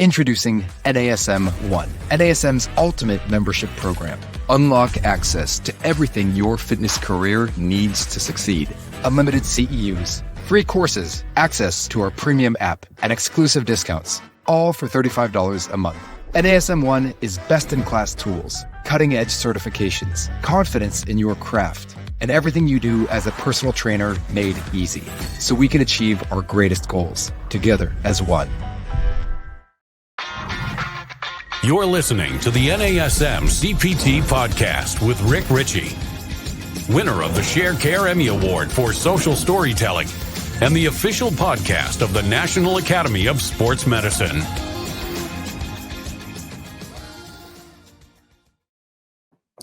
Introducing NASM One, NASM's ultimate membership program. Unlock access to everything your fitness career needs to succeed. Unlimited CEUs, free courses, access to our premium app, and exclusive discounts, all for $35 a month. NASM One is best-in-class tools, cutting-edge certifications, confidence in your craft, and everything you do as a personal trainer made easy, so we can achieve our greatest goals together as one. You're listening to the NASM-CPT Podcast with Richey, winner of the Share Care Emmy Award for Social Storytelling and the official podcast of the National Academy of Sports Medicine.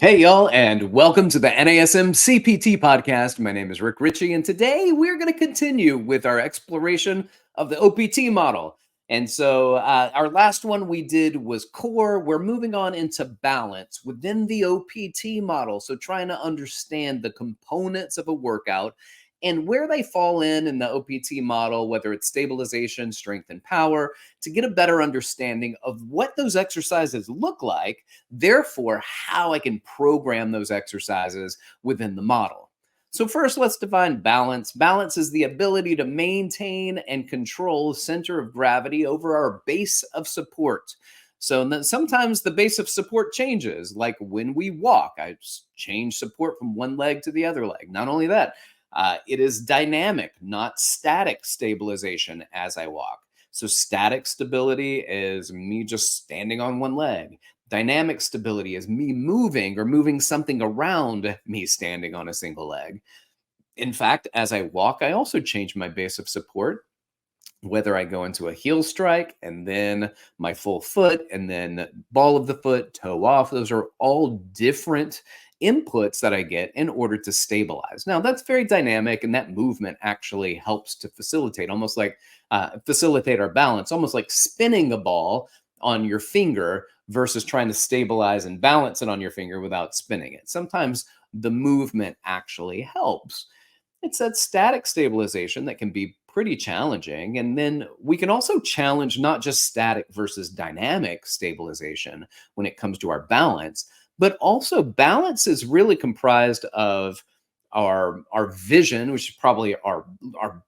Hey, y'all, and welcome to the NASM-CPT Podcast. My name is Richey, and today we're going to continue with our exploration of the OPT model. And so our last one we did was core. We're moving on into balance within the OPT model. So trying to understand the components of a workout and where they fall in the OPT model, whether it's stabilization, strength, and power, to get a better understanding of what those exercises look like, therefore how I can program those exercises within the model. So first, let's define balance. Balance is the ability to maintain and control center of gravity over our base of support. So sometimes the base of support changes, like when we walk, I change support from one leg to the other leg. Not only that, it is dynamic, not static stabilization as I walk. So static stability is me just standing on one leg. Dynamic stability is me moving or moving something around me standing on a single leg. In fact, as I walk, I also change my base of support, whether I go into a heel strike and then my full foot and then ball of the foot, toe off. Those are all different inputs that I get in order to stabilize. Now, that's very dynamic, and that movement actually helps to facilitate, almost like facilitate our balance, almost like spinning a ball on your finger versus trying to stabilize and balance it on your finger without spinning it. Sometimes the movement actually helps. It's that static stabilization that can be pretty challenging. And then we can also challenge not just static versus dynamic stabilization when it comes to our balance, but also balance is really comprised of our vision, which is probably our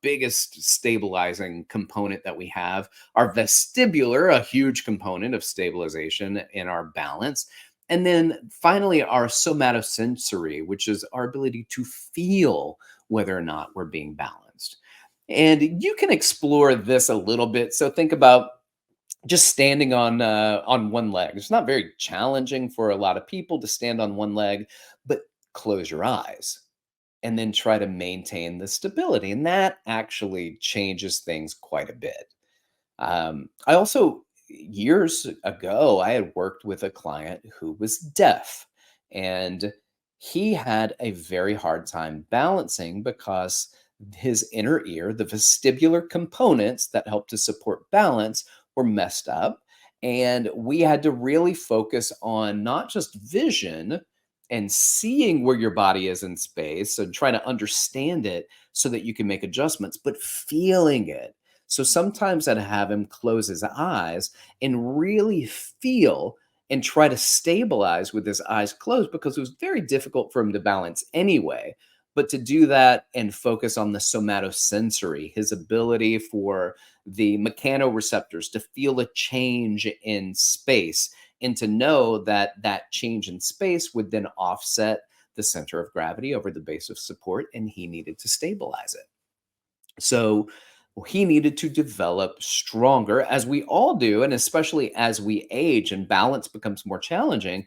biggest stabilizing component that we have, our vestibular, a huge component of stabilization in our balance, and then finally our somatosensory, which is our ability to feel whether or not we're being balanced. And you can explore this a little bit. So think about just standing on one leg. It's not very challenging for a lot of people to stand on one leg, but close your eyes and then try to maintain the stability. And that actually changes things quite a bit. I also, years ago, I had worked with a client who was deaf, and he had a very hard time balancing because his inner ear, the vestibular components that help to support balance, were messed up. And we had to really focus on not just vision and seeing where your body is in space and trying to understand it so that you can make adjustments, but feeling it. So sometimes I'd have him close his eyes and really feel and try to stabilize with his eyes closed, because it was very difficult for him to balance anyway. But to do that and focus on the somatosensory, his ability for the mechanoreceptors to feel a change in space, and to know that that change in space would then offset the center of gravity over the base of support, and he needed to stabilize it. So he needed to develop stronger, as we all do, and especially as we age and balance becomes more challenging,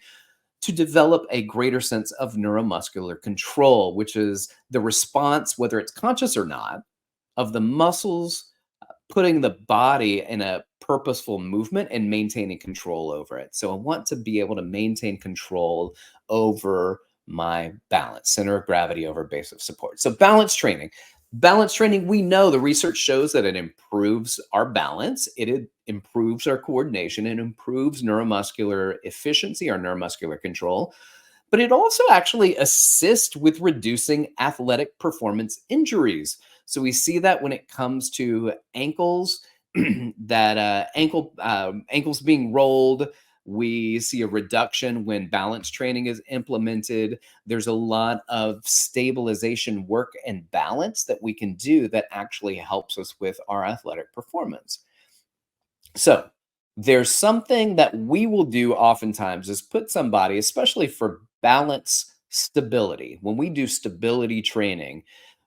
to develop a greater sense of neuromuscular control, which is the response, whether it's conscious or not, of the muscles putting the body in a purposeful movement and maintaining control over it. So I want to be able to maintain control over my balance, center of gravity over base of support. So balance training. Balance training, we know the research shows that it improves our balance, it improves our coordination, it improves neuromuscular efficiency, our neuromuscular control, but it also actually assists with reducing athletic performance injuries. So we see that when it comes to ankles that ankles being rolled. We see a reduction when balance training is implemented. There's a lot of stabilization work and balance that we can do that actually helps us with our athletic performance. So there's something that we will do oftentimes is put somebody, especially for balance stability, when we do stability training,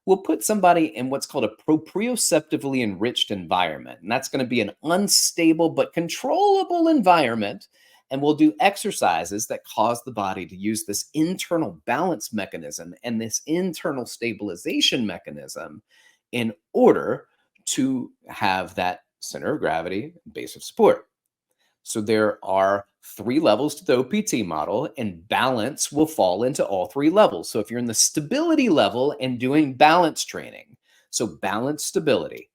we'll put somebody in what's called a proprioceptively enriched environment. And that's going to be an unstable but controllable environment. And we'll do exercises that cause the body to use this internal balance mechanism and this internal stabilization mechanism in order to have that center of gravity, base of support. So there are 3 levels to the OPT model, and balance will fall into all 3 levels. So if you're in the stability level and doing balance training, so balance stability,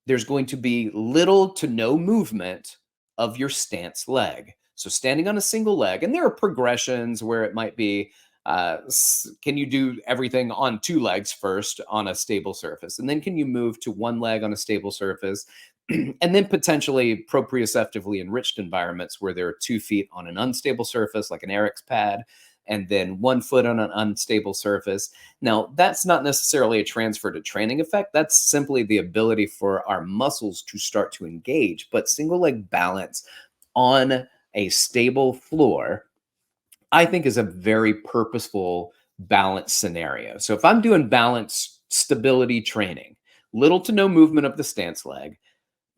there's going to be little to no movement of your stance leg. So standing on a single leg, and there are progressions where it might be, can you do everything on 2 legs first on a stable surface? And then can you move to 1 leg on a stable surface? And then potentially proprioceptively enriched environments where there are 2 feet on an unstable surface, like an Eric's pad, and then 1 foot on an unstable surface. Now, that's not necessarily a transfer to training effect. That's simply the ability for our muscles to start to engage. But single leg balance on a stable floor, I think, is a very purposeful balance scenario. So if I'm doing balance stability training, little to no movement of the stance leg,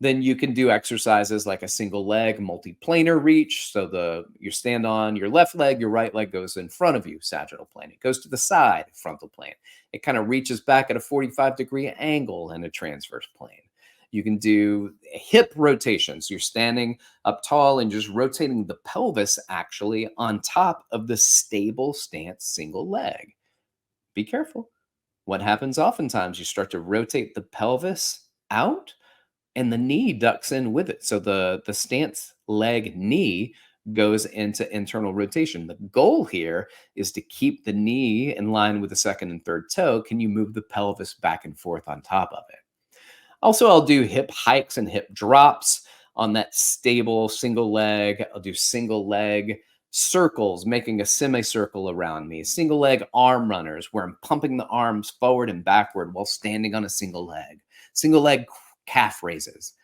then you can do exercises like a single leg multiplanar reach. So you stand on your left leg, your right leg goes in front of you, sagittal plane. It goes to the side, frontal plane. It kind of reaches back at a 45-degree angle in a transverse plane. You can do hip rotations. You're standing up tall and just rotating the pelvis actually on top of the stable stance single leg. Be careful. What happens oftentimes, you start to rotate the pelvis out and the knee ducks in with it. So the stance leg knee goes into internal rotation. The goal here is to keep the knee in line with the second and third toe. Can you move the pelvis back and forth on top of it? Also, I'll do hip hikes and hip drops on that stable single leg. I'll do single leg circles, making a semicircle around me. Single leg arm runners, where I'm pumping the arms forward and backward while standing on a single leg. Single leg calf raises.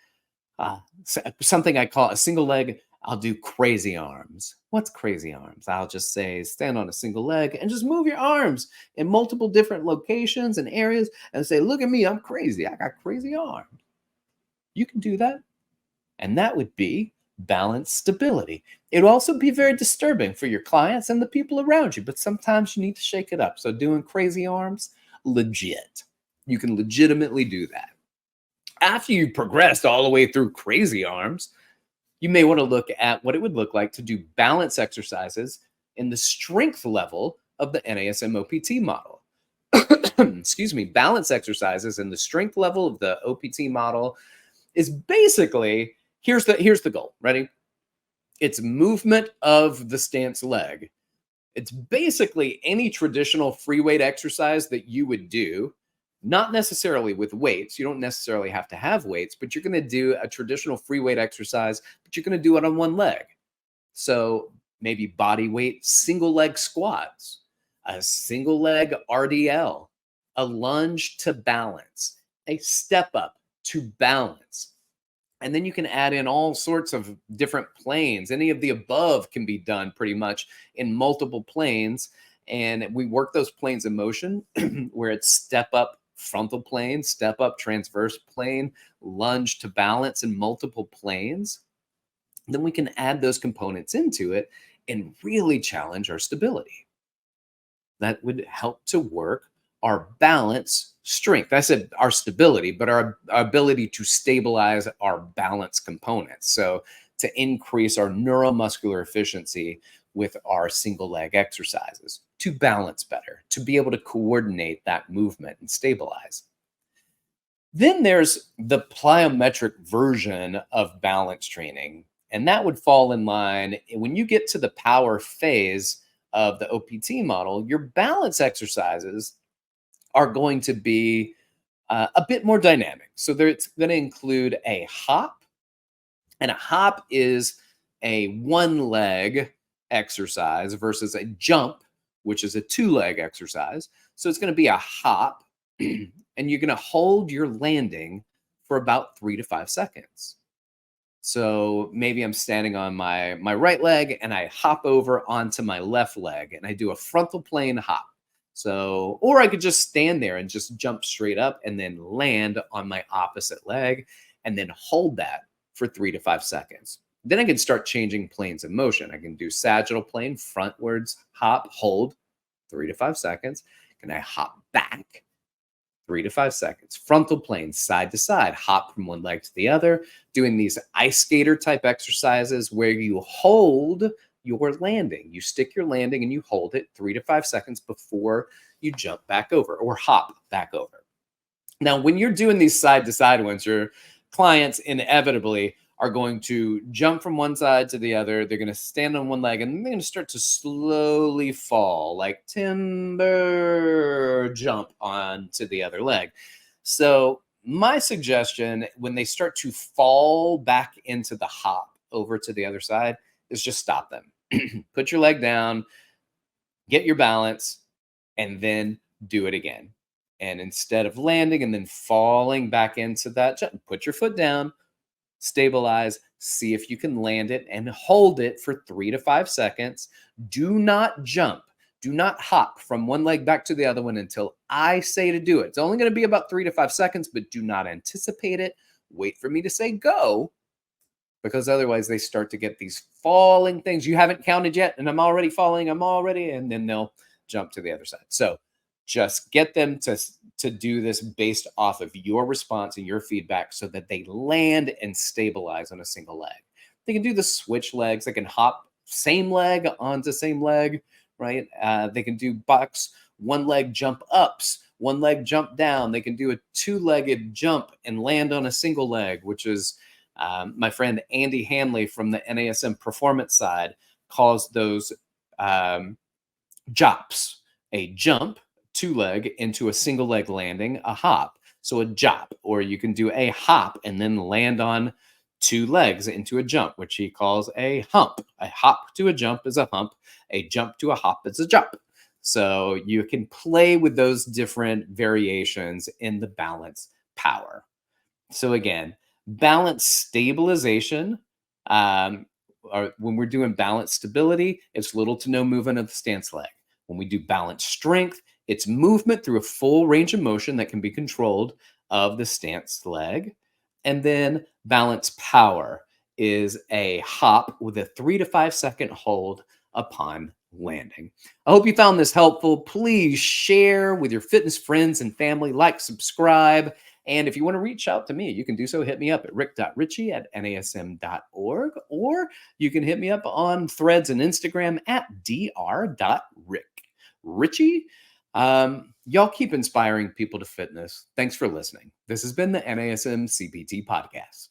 Something I call a single leg, I'll do crazy arms. What's crazy arms? I'll just say stand on a single leg and just move your arms in multiple different locations and areas and say, look at me, I'm crazy. I got crazy arms. You can do that. And that would be balance stability. It'll also be very disturbing for your clients and the people around you, but sometimes you need to shake it up. So doing crazy arms, legit. You can legitimately do that. After you've progressed all the way through crazy arms, you may want to look at what it would look like to do balance exercises in the strength level of the NASM OPT model. Excuse me, balance exercises in the strength level of the OPT model is basically, here's the goal. Ready? It's movement of the stance leg. It's basically any traditional free weight exercise that you would do, not necessarily with weights. You don't necessarily have to have weights, but you're going to do a traditional free weight exercise, but you're going to do it on 1 leg. So maybe body weight, single leg squats, a single leg RDL, a lunge to balance, a step up to balance. And then you can add in all sorts of different planes. Any of the above can be done pretty much in multiple planes. And we work those planes in motion where it's step up frontal plane, step up transverse plane, lunge to balance in multiple planes. Then we can add those components into it and really challenge our stability. That would help to work our balance strength. I said our stability, but our ability to stabilize our balance components. So to increase our neuromuscular efficiency with our single leg exercises, to balance better, to be able to coordinate that movement and stabilize. Then there's the plyometric version of balance training, and that would fall in line when you get to the power phase of the OPT model. Your balance exercises are going to be a bit more dynamic. So it's going to include a hop, And a hop is a one leg exercise versus a jump, which is a two leg exercise. So it's going to be a hop, and you're going to hold your landing for about 3 to 5 seconds. So maybe I'm standing on my right leg and I hop over onto my left leg and I do a frontal plane hop. So, or I could just stand there and just jump straight up and then land on my opposite leg and then hold that for 3 to 5 seconds. Then I can start changing planes of motion. I can do sagittal plane, frontwards, hop, hold, 3 to 5 seconds. Can I hop back? 3 to 5 seconds. Frontal plane, side to side, hop from one leg to the other, doing these ice skater type exercises where you hold your landing. You stick your landing and you hold it 3 to 5 seconds before you jump back over or hop back over. Now, when you're doing these side to side ones, your clients inevitably are going to jump from one side to the other. They're going to stand on one leg and then they're going to start to slowly fall, like timber jump onto the other leg. So my suggestion when they start to fall back into the hop over to the other side is just stop them. Put your leg down, get your balance, and then do it again. And instead of landing and then falling back into that jump, put your foot down, stabilize, see if you can land it and hold it for 3 to 5 seconds. Do not jump. Do not hop from one leg back to the other one until I say to do it. It's only going to be about 3 to 5 seconds, but do not anticipate it. Wait for me to say go, because otherwise they start to get these falling things. You haven't counted yet, and I'm already falling. And then they'll jump to the other side. So just get them to do this based off of your response and your feedback so that they land and stabilize on a single leg. They can do the switch legs. They can hop same leg onto same leg, right? They can do box one leg jump ups, one leg jump down. They can do a two-legged jump and land on a single leg, which is my friend Andy Hanley from the NASM performance side calls those jops. A jump, two leg into a single leg landing, a hop. So a jop, or you can do a hop and then land on two legs into a jump, which he calls a hump. A hop to a jump is a hump. A jump to a hop is a jump. So you can play with those different variations in the balance power. So again, balance stabilization, or when we're doing balance stability, it's little to no movement of the stance leg. When we do balance strength, it's movement through a full range of motion that can be controlled of the stance leg. And then balance power is a hop with a 3 to 5 second hold upon landing. I hope you found this helpful. Please share with your fitness friends and family, like, subscribe. And if you want to reach out to me, you can do so. Hit me up at rick.richey@nasm.org, or you can hit me up on Threads and Instagram at dr.rick. Richey, y'all keep inspiring people to fitness. Thanks for listening. This has been the NASM CPT Podcast.